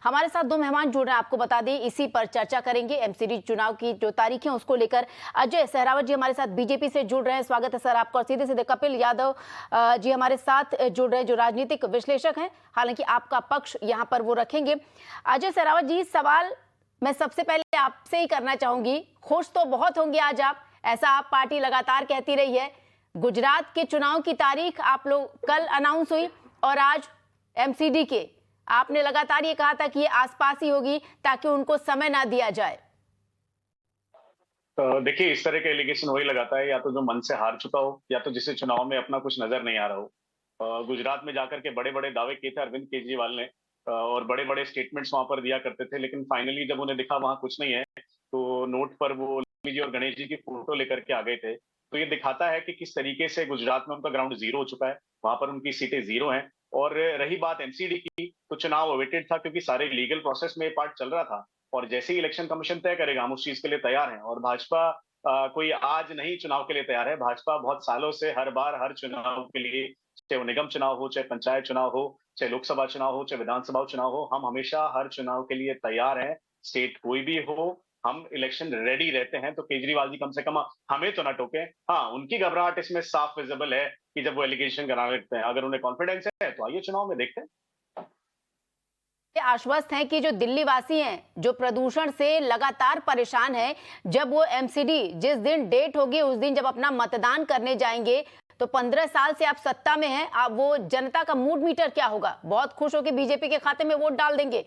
हमारे साथ दो मेहमान जुड़ रहे हैं, आपको बता दें इसी पर चर्चा करेंगे। एमसीडी चुनाव की जो तारीखें उसको लेकर अजय सहरावत जी हमारे साथ बीजेपी से जुड़ रहे हैं। स्वागत है सर आपका। और सीधे सीधे कपिल यादव जी हमारे साथ जुड़ रहे हैं, जो राजनीतिक विश्लेषक हैं, हालांकि आपका पक्ष यहाँ पर वो रखेंगे। अजय सहरावत जी, सवाल मैं सबसे पहले आपसे ही करना चाहूंगी। खुश तो बहुत होंगे आज आप, ऐसा आप पार्टी लगातार कहती रही है। गुजरात के चुनाव की तारीख आप लोग कल अनाउंस हुई और आज एमसीडी के आपने लगातार ये कहा था कि ये आसपास ही होगी ताकि उनको समय ना दिया जाए। देखिए, इस तरह के एलिगेशन वही लगाता है या तो जो मन से हार चुका हो या तो जिसे चुनाव में अपना कुछ नजर नहीं आ रहा हो। गुजरात में जाकर के बड़े बड़े दावे किए थे अरविंद केजरीवाल ने, और बड़े बड़े स्टेटमेंट्स वहां पर दिया करते थे, लेकिन फाइनली जब उन्हें दिखा वहां कुछ नहीं है तो नोट पर वो लक्ष्मी जी और गणेश जी की फोटो लेकर के आ गए थे। तो ये दिखाता है कि किस तरीके से गुजरात में उनका ग्राउंड जीरो हो चुका है, वहां पर उनकी सीटें जीरो हैं। और रही बात एमसीडी की, तो चुनाव अवेटेड था क्योंकि सारे लीगल प्रोसेस में पार्ट चल रहा था, और जैसे ही इलेक्शन कमीशन तय करेगा हम उस चीज के लिए तैयार हैं। और भाजपा कोई आज नहीं चुनाव के लिए तैयार है। भाजपा बहुत सालों से हर बार हर चुनाव के लिए, चाहे वो निगम चुनाव हो, चाहे पंचायत चुनाव हो, चाहे लोकसभा चुनाव हो, चाहे विधानसभा चुनाव हो, हम हमेशा हर चुनाव के लिए तैयार हैं। स्टेट कोई भी हो, हम इलेक्शन रेडी रहते हैं। तो केजरीवाल जी कम से कम हमें तो ना टोके। हाँ, उनकी घबराहट इसमें साफ विजिबल है कि जब वो एलिगेशन कराने लगते हैं। अगर उन्हें कॉन्फिडेंस है तो आइए चुनाव में देखते हैं। आश्वस्त हैं कि जो दिल्ली वासी हैं, जो प्रदूषण से लगातार परेशान हैं, जब वो एमसीडी जिस दिन डेट होगी उस दिन जब अपना मतदान करने जाएंगे, तो 15 साल से आप सत्ता में हैं, आप वो जनता का मूड मीटर क्या होगा? बहुत खुश होकर बीजेपी के खाते में वोट डाल देंगे।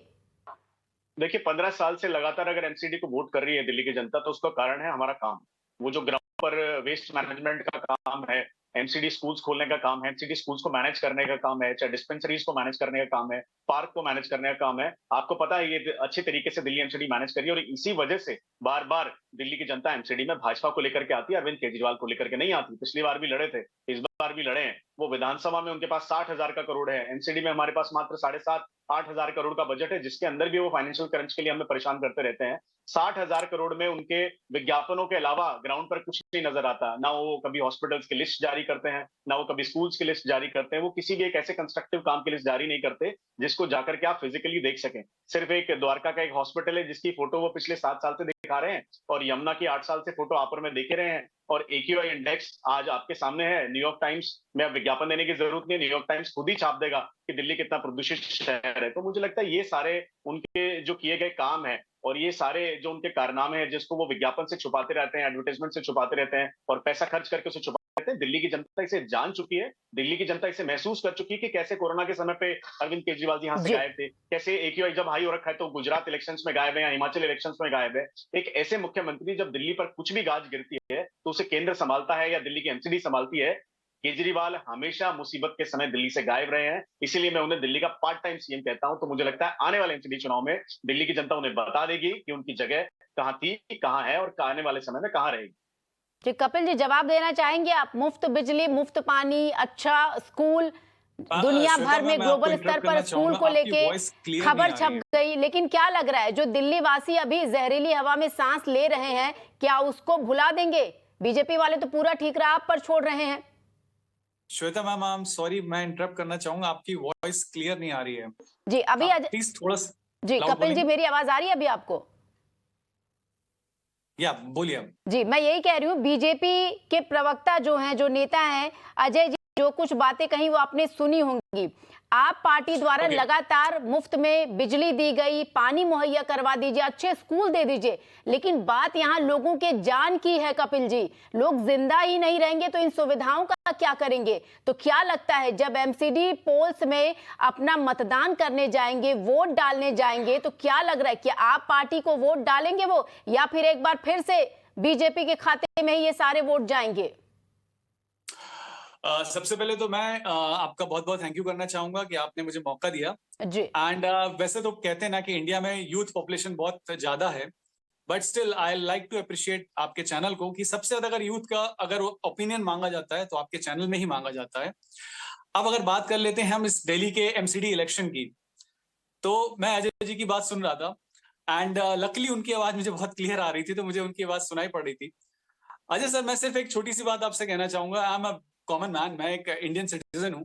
देखिए, 15 साल से लगातार अगर एमसीडी को वोट कर रही है दिल्ली की जनता, तो उसका कारण है हमारा काम। वो जो ग्राउंड पर वेस्ट मैनेजमेंट का काम है, एमसीडी स्कूल्स खोलने का काम है, एमसीडी स्कूल्स को मैनेज करने का काम है, चाहे डिस्पेंसरीज को मैनेज करने का काम है, पार्क को मैनेज करने का काम है। आपको पता है ये अच्छे तरीके से दिल्ली एमसीडी मैनेज करी है, और इसी वजह से बार बार दिल्ली की जनता एमसीडी में भाजपा को लेकर के आती है, अरविंद केजरीवाल को लेकर के नहीं आती। पिछली बार भी लड़े थे, इस बार भी लड़े हैं। वो विधानसभा में उनके पास 60,000 का करोड़ है, एमसीडी में हमारे पास मात्र 7,500-8,000 करोड़ का बजट है, जिसके अंदर भी वो फाइनेंशियल क्रंच के लिए हमें परेशान करते रहते हैं। 60,000 करोड़ में उनके विज्ञापनों के अलावा ग्राउंड पर कुछ नहीं नजर आता। ना वो कभी हॉस्पिटल्स की लिस्ट जारी करते हैं, ना वो कभी स्कूल्स की लिस्ट जारी करते हैं। वो किसी भी एक ऐसे कंस्ट्रक्टिव काम की लिस्ट जारी नहीं करते जिसको जाकर के आप फिजिकली देख सकें। सिर्फ एक द्वारका का एक हॉस्पिटल है जिसकी फोटो वो पिछले 7 साल से दिखा रहे हैं, और यमुना की 8 साल से फोटो आप और मैं देखे रहे हैं। और एक्यूआई इंडेक्स आज आपके सामने है। न्यूयॉर्क टाइम्स में अब विज्ञापन देने की जरूरत नहीं है, न्यूयॉर्क टाइम्स खुद ही छाप देगा कि दिल्ली कितना प्रदूषित शहर है। तो मुझे लगता है ये सारे उनके जो किए गए काम है, और ये सारे जो उनके कारनामे हैं जिसको वो विज्ञापन से छुपाते रहते हैं, एडवर्टाइजमेंट से छुपाते रहते हैं, और पैसा खर्च करके उसे छुपाते रहते हैं, दिल्ली की जनता इसे जान चुकी है। दिल्ली की जनता इसे महसूस कर चुकी है कि कैसे कोरोना के समय पे अरविंद केजरीवाल जी यहाँ से गायब थे, कैसे एक्यूआई जब हाई हो रखा है तो गुजरात इलेक्शंस में गायब है या हिमाचल इलेक्शंस में गायब है। एक ऐसे मुख्यमंत्री जब दिल्ली पर कुछ भी गाज गिरती है तो उसे केंद्र संभालता है या दिल्ली की एमसीडी संभालती है। केजरीवाल हमेशा मुसीबत के समय दिल्ली से गायब रहे हैं, इसीलिए मैं उन्हें दिल्ली का पार्ट टाइम सीएम कहता हूं। तो मुझे लगता है आने वाले एमसीडी चुनाव में दिल्ली की जनता उन्हें बता देगी कि उनकी जगह कहां थी, कहां है, और आने वाले समय में कहां रहेगी। जी कपिल जी, जवाब देना चाहेंगे आप? मुफ्त बिजली, मुफ्त पानी, अच्छा स्कूल, दुनिया भर में ग्लोबल स्तर पर स्कूल को लेके खबर छप गई, लेकिन क्या लग रहा है जो दिल्ली वासी अभी जहरीली हवा में सांस ले रहे हैं, क्या उसको भुला देंगे? बीजेपी वाले तो पूरा ठीक रहा आप पर छोड़ रहे हैं। Shweta ma'am, I am sorry, मैं इंटरप्ट करना चाहूंगा, आपकी वॉइस क्लियर नहीं आ रही है जी। अभी प्लीज थोड़ा जी कपिल जी, मेरी आवाज आ रही है अभी आपको? या बोलिए। जी मैं यही कह रही हूँ, बीजेपी के प्रवक्ता जो हैं, जो नेता हैं अजय जी, जो कुछ बातें कही वो आपने सुनी होंगी। आप पार्टी द्वारा लगातार मुफ्त में बिजली दी गई, पानी मुहैया करवा दीजिए, अच्छे स्कूल दे दीजिए, लेकिन बात यहाँ लोगों के जान की है कपिल जी। लोग जिंदा ही नहीं रहेंगे तो इन सुविधाओं का क्या करेंगे? तो क्या लगता है जब एमसीडी पोल्स में अपना मतदान करने जाएंगे, वोट डालने जाएंगे, तो क्या लग रहा है कि आप पार्टी को वोट डालेंगे वो, या फिर एक बार फिर से बीजेपी के खाते में ही ये सारे वोट जाएंगे? सबसे पहले तो मैं आपका बहुत बहुत थैंक यू करना चाहूंगा कि आपने मुझे मौका दिया जी। एंड वैसे तो कहते हैं ना कि इंडिया में यूथ पॉपुलेशन बहुत ज्यादा है, but still I like to appreciate आपके चैनल को कि सबसे ज्यादा अगर यूथ का अगर ओपिनियन मांगा जाता है तो आपके चैनल में ही मांगा जाता है। अब अगर बात कर लेते हैं हम इस दिल्ली के एमसीडी इलेक्शन की, तो मैं अजय जी की बात सुन रहा था एंड लकीली उनकी आवाज मुझे बहुत क्लियर आ रही थी, तो मुझे उनकी आवाज सुनाई पड़ रही थी। अजय सर, मैं सिर्फ एक छोटी सी बात आपसे कहना चाहूंगा। I am a common man, मैं एक इंडियन सिटीजन हूँ,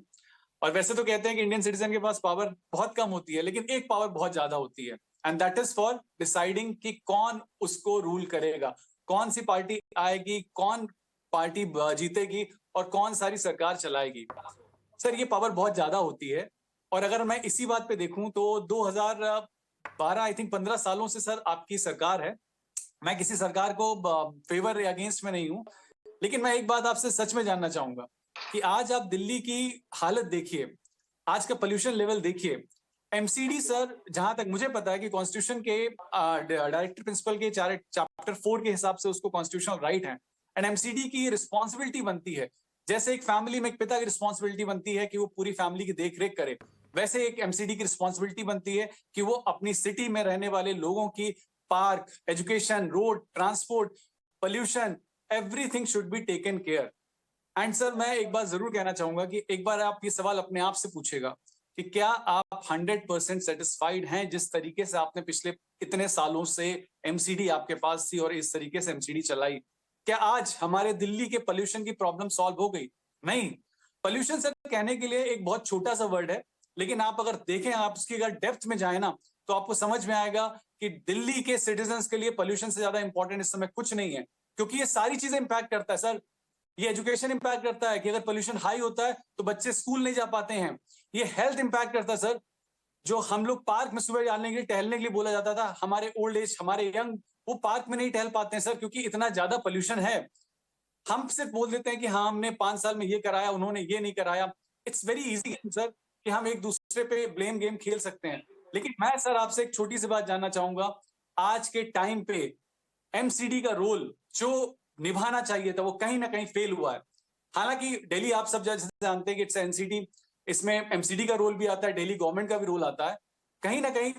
और वैसे तो कहते हैं कि इंडियन सिटीजन के पास पावर बहुत कम होती है, लेकिन एक पावर बहुत ज्यादा होती है, and that is for deciding कि कौन उसको रूल करेगा, कौन सी पार्टी आएगी, कौन पार्टी जीतेगी और कौन सारी सरकार चलाएगी। सर ये पावर बहुत ज्यादा होती है। और अगर मैं इसी बात पे देखूं तो 2012 आई थिंक 15 सालों से सर आपकी सरकार है। मैं किसी सरकार को फेवर या अगेंस्ट में नहीं हूं, लेकिन मैं एक बात आपसे सच में जानना चाहूंगा कि आज आप दिल्ली की हालत देखिए, आज का पोल्यूशन लेवल देखिए। एमसीडी सर, जहां तक मुझे पता है कि कॉन्स्टिट्यूशन के डायरेक्टर प्रिंसिपल के चैप्टर 4 के हिसाब से उसको कॉन्स्टिट्यूशनल राइट है, एंड एमसीडी की रिस्पॉन्सिबिलिटी बनती है, जैसे एक फैमिली में एक पिता की रिस्पॉन्सिबिलिटी बनती है कि वो पूरी फैमिली की देख रेख करे, वैसे एक एमसीडी की रिस्पॉन्सिबिलिटी बनती है कि वो अपनी सिटी में रहने वाले लोगों की park, education, road, transport, pollution, everything should be taken care. And sir मैं एक बात जरूर कहना चाहूंगा कि एक बार आप ये सवाल अपने आप से पूछेगा कि क्या आप 100% सेटिस्फाइड हैं जिस तरीके से आपने पिछले इतने सालों से एमसीडी आपके पास थी और इस तरीके से एमसीडी चलाई? क्या आज हमारे दिल्ली के पोल्यूशन की प्रॉब्लम सॉल्व हो गई? नहीं। पोल्यूशन सर कहने के लिए एक बहुत छोटा सा वर्ड है, लेकिन आप अगर देखें, आप उसकी अगर डेप्थ में जाए ना, तो आपको समझ में आएगा कि दिल्ली के सिटीजन्स के लिए पोल्यूशन से ज्यादा इंपॉर्टेंट इस समय कुछ नहीं है, क्योंकि ये सारी चीजें इंपैक्ट करता है सर। ये एजुकेशन इंपैक्ट करता है कि अगर पोल्यूशन हाई होता है तो बच्चे स्कूल नहीं जा पाते हैं। ये हेल्थ इंपैक्ट करता है सर, जो हम लोग पार्क में सुबह जाने के लिए, टहलने के लिए बोला जाता था, हमारे ओल्ड एज, हमारे यंग, वो पार्क में नहीं टहल पाते हैं सर, क्योंकि इतना ज्यादा पोल्यूशन है। हम सिर्फ बोल देते हैं कि हाँ हमने 5 साल में ये कराया, उन्होंने ये नहीं कराया। इट्स वेरी इजी सर कि हम एक दूसरे पे ब्लेम गेम खेल सकते हैं, लेकिन मैं सर आपसे एक छोटी सी बात जानना चाहूंगा। आज के टाइम पे एमसीडी का रोल जो निभाना चाहिए था वो कहीं ना कहीं फेल हुआ है। हालांकि दिल्ली, आप सब जैसे जानते हैं कि इट्स एनसीडी, इसमें एमसीडी का रोल भी आता है, दिल्ली गवर्नमेंट का भी रोल आता है। कहीं ना कहीं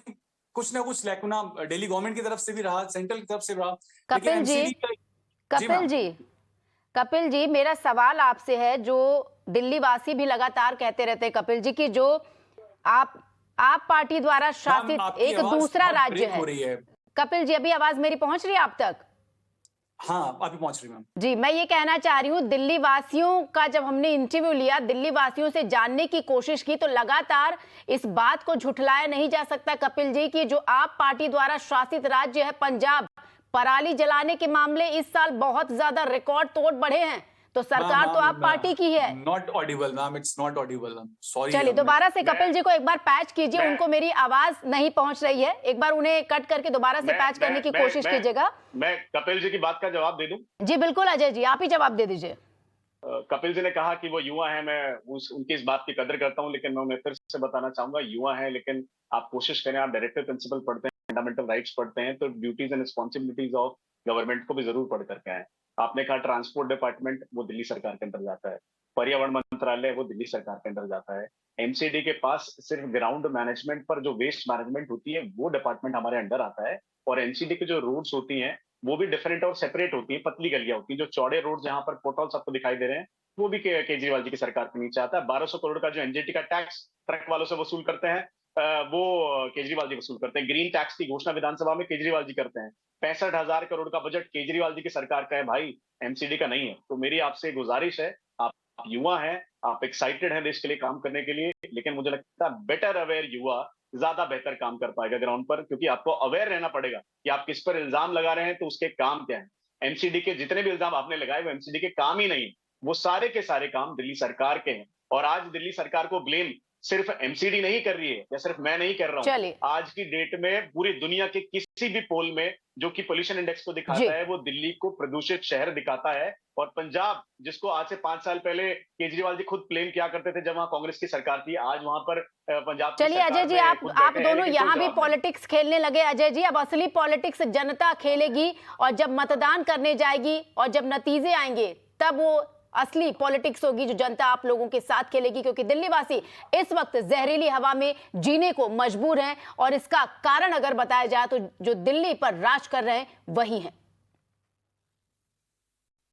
कुछ ना कुछ लैकुना दिल्ली गवर्नमेंट की तरफ से भी रहा, सेंट्रल की तरफ से रहा, लेकिन कपिल जी, एमसीडी का। कपिल जी, मेरा सवाल आपसे है, जो दिल्ली वासी भी लगातार कहते रहते हैं कपिल जी की जो आप पार्टी द्वारा शासित एक दूसरा राज्य है। कपिल जी, अभी आवाज मेरी पहुंच रही है आप तक? हाँ अभी पहुंच रही मैम जी। मैं ये कहना चाह रही हूँ, दिल्ली वासियों का जब हमने इंटरव्यू लिया, दिल्ली वासियों से जानने की कोशिश की, तो लगातार इस बात को झुठलाया नहीं जा सकता कपिल जी कि जो आप पार्टी द्वारा शासित राज्य है पंजाब, पराली जलाने के मामले इस साल बहुत ज्यादा रिकॉर्ड तोड़ बढ़े हैं। तो सरकार तो आप पार्टी की है। Not Audible ma'am, it's not Audible ma'am, sorry. चलिए दोबारा से कपिल जी को एक बार पैच कीजिए, उनको मेरी आवाज नहीं पहुंच रही है, एक बार उन्हें कट करके दोबारा से पैच करने की कोशिश कीजिएगा। मैं कपिल जी की बात का जवाब दे दूं? जी बिल्कुल अजय जी, आप ही जवाब दे दीजिए। कपिल जी ने कहा कि वो युवा है, मैं उनकी इस बात की कदर करता हूं, लेकिन मैं उन्हें फिर से बताना चाहूंगा, युवा है लेकिन आप कोशिश करें, आप डायरेक्टिव प्रिंसिपल पढ़ते हैं, फंडामेंटल राइट्स पढ़ते हैं, तो duties and responsibilities of government को भी जरूर पढ़ करके आए। आपने कहा ट्रांसपोर्ट डिपार्टमेंट, वो दिल्ली सरकार के अंदर जाता है। पर्यावरण मंत्रालय, वो दिल्ली सरकार के अंदर जाता है। एमसीडी के पास सिर्फ ग्राउंड मैनेजमेंट पर जो वेस्ट मैनेजमेंट होती है वो डिपार्टमेंट हमारे अंडर आता है। और एमसीडी की जो रोड्स होती हैं वो भी डिफरेंट और सेपरेट होती है, पतली गलियां होती हैं। जो चौड़े रोड जहां पर पोर्टल्स आपको दिखाई दे रहे हैं वो भी केजरीवाल जी की सरकार के नीचे आता है। 1200 करोड़ का जो एनजीटी का टैक्स ट्रक वालों से वसूल करते हैं, वो केजरीवाल जी वसूल करते हैं। ग्रीन टैक्स की घोषणा विधानसभा में केजरीवाल जी करते हैं। 65,000 करोड़ का बजट केजरीवाल जी की सरकार का है भाई, एमसीडी का नहीं है। तो मेरी आपसे गुजारिश है, आप युवा हैं, आप एक्साइटेड हैं देश के लिए काम करने के लिए, लेकिन मुझे लगता है बेटर अवेयर युवा ज्यादा बेहतर काम कर पाएगा ग्राउंड पर, क्योंकि आपको अवेयर रहना पड़ेगा कि आप किस पर इल्जाम लगा रहे हैं, तो उसके काम क्या है। एमसीडी के जितने भी इल्जाम आपने लगाए वो एमसीडी के काम ही नहीं, वो सारे के सारे काम दिल्ली सरकार के हैं। और आज दिल्ली सरकार को ब्लेम सिर्फ एमसीडी नहीं कर रही है, या सिर्फ मैं नहीं कर रहा हूं। आज की डेट में पूरी दुनिया के किसी भी पोल में जो कि पोल्यूशन इंडेक्स को दिखाता है, वो दिल्ली को प्रदूषित शहर दिखाता है। और पंजाब, जिसको आज से 5 साल पहले केजरीवाल जी खुद क्लेम किया करते थे जब वहां कांग्रेस की सरकार थी, आज वहां पर पंजाब। चलिए अजय जी, आप दोनों यहाँ भी पॉलिटिक्स खेलने लगे। अजय जी, अब असली पॉलिटिक्स जनता खेलेगी, और जब मतदान करने जाएगी और जब नतीजे आएंगे तब वो असली पॉलिटिक्स होगी जो जनता आप लोगों के साथ खेलेगी, क्योंकि दिल्ली वासी इस वक्त जहरीली हवा में जीने को मजबूर हैं। और इसका कारण अगर बताया जाए तो जो दिल्ली पर राज कर रहे हैं वही हैं।